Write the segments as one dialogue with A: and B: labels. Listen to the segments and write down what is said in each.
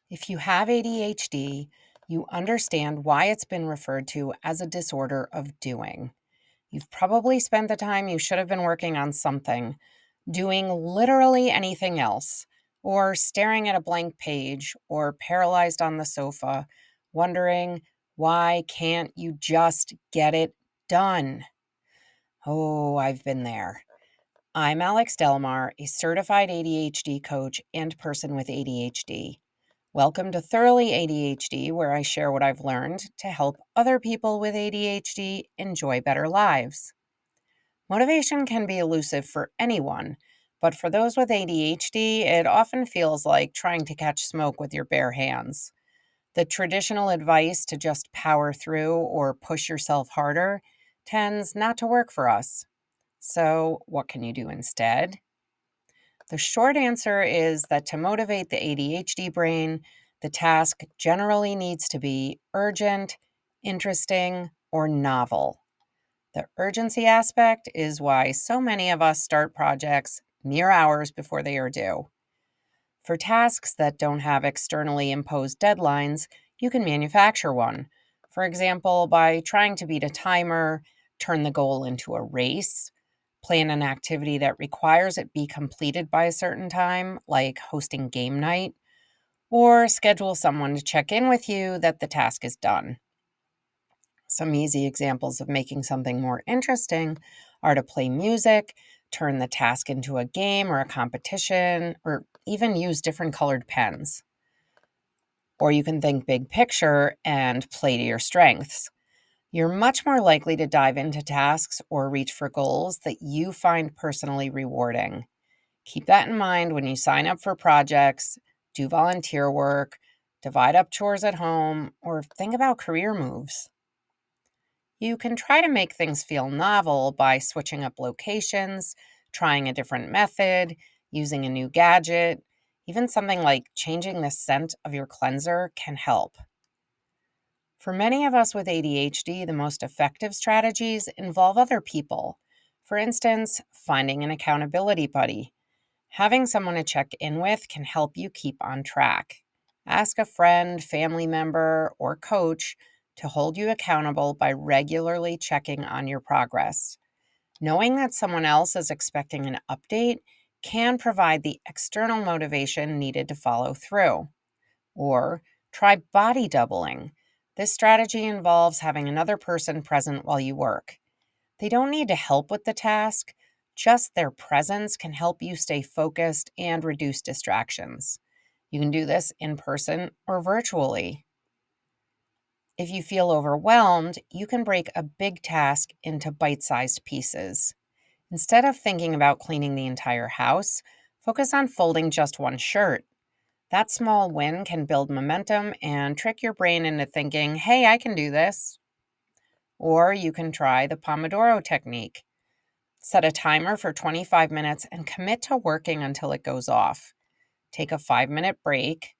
A: If you have ADHD, you understand why it's been referred to as a disorder of doing. You've probably spent the time you should have been working on something, doing literally anything else, or staring at a blank page, or paralyzed on the sofa, wondering, why can't you just get it done? Oh, I've been there. I'm Alex Delmar, a certified ADHD coach and person with ADHD. Welcome to Thoroughly ADHD, where I share what I've learned to help other people with ADHD enjoy better lives. Motivation can be elusive for anyone, but for those with ADHD, it often feels like trying to catch smoke with your bare hands. The traditional advice to just power through or push yourself harder tends not to work for us. So, what can you do instead? The short answer is that to motivate the ADHD brain, the task generally needs to be urgent, interesting, or novel. The urgency aspect is why so many of us start projects mere hours before they are due. For tasks that don't have externally imposed deadlines, you can manufacture one. For example, by trying to beat a timer, turn the goal into a race, plan an activity that requires it be completed by a certain time, like hosting game night, or schedule someone to check in with you that the task is done. Some easy examples of making something more interesting are to play music, turn the task into a game or a competition, or even use different colored pens. Or you can think big picture and play to your strengths. You're much more likely to dive into tasks or reach for goals that you find personally rewarding. Keep that in mind when you sign up for projects, do volunteer work, divide up chores at home, or think about career moves. You can try to make things feel novel by switching up locations, trying a different method, using a new gadget. Even something like changing the scent of your cleanser can help. For many of us with ADHD, the most effective strategies involve other people. For instance, finding an accountability buddy. Having someone to check in with can help you keep on track. Ask a friend, family member, or coach to hold you accountable by regularly checking on your progress. Knowing that someone else is expecting an update can provide the external motivation needed to follow through. Or try body doubling. This strategy involves having another person present while you work. They don't need to help with the task, just their presence can help you stay focused and reduce distractions. You can do this in person or virtually. If you feel overwhelmed, you can break a big task into bite sized pieces. Instead of thinking about cleaning the entire house, focus on folding just one shirt. That small win can build momentum and trick your brain into thinking, hey, I can do this. Or you can try the Pomodoro technique. Set a timer for 25 minutes and commit to working until it goes off. Take a 5-minute break,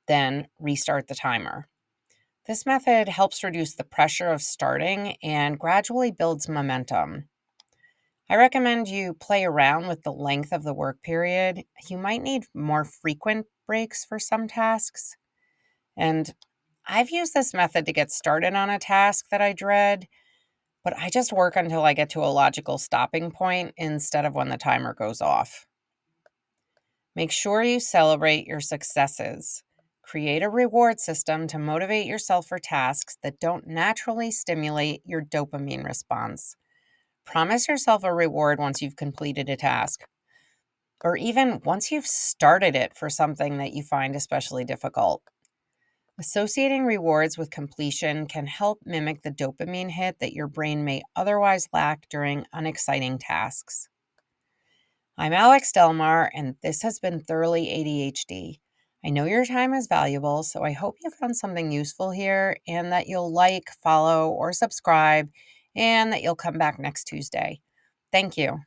A: then restart the timer. This method helps reduce the pressure of starting and gradually builds momentum. I recommend you play around with the length of the work period. You might need more frequent breaks for some tasks. And I've used this method to get started on a task that I dread, but I just work until I get to a logical stopping point instead of when the timer goes off. Make sure you celebrate your successes. Create a reward system to motivate yourself for tasks that don't naturally stimulate your dopamine response. Promise yourself a reward once you've completed a task, or even once you've started it for something that you find especially difficult. Associating rewards with completion can help mimic the dopamine hit that your brain may otherwise lack during unexciting tasks. I'm Alex Delmar, and this has been Thoroughly ADHD. I know your time is valuable, so I hope you found something useful here and that you'll like, follow, or subscribe, and that you'll come back next Tuesday. Thank you.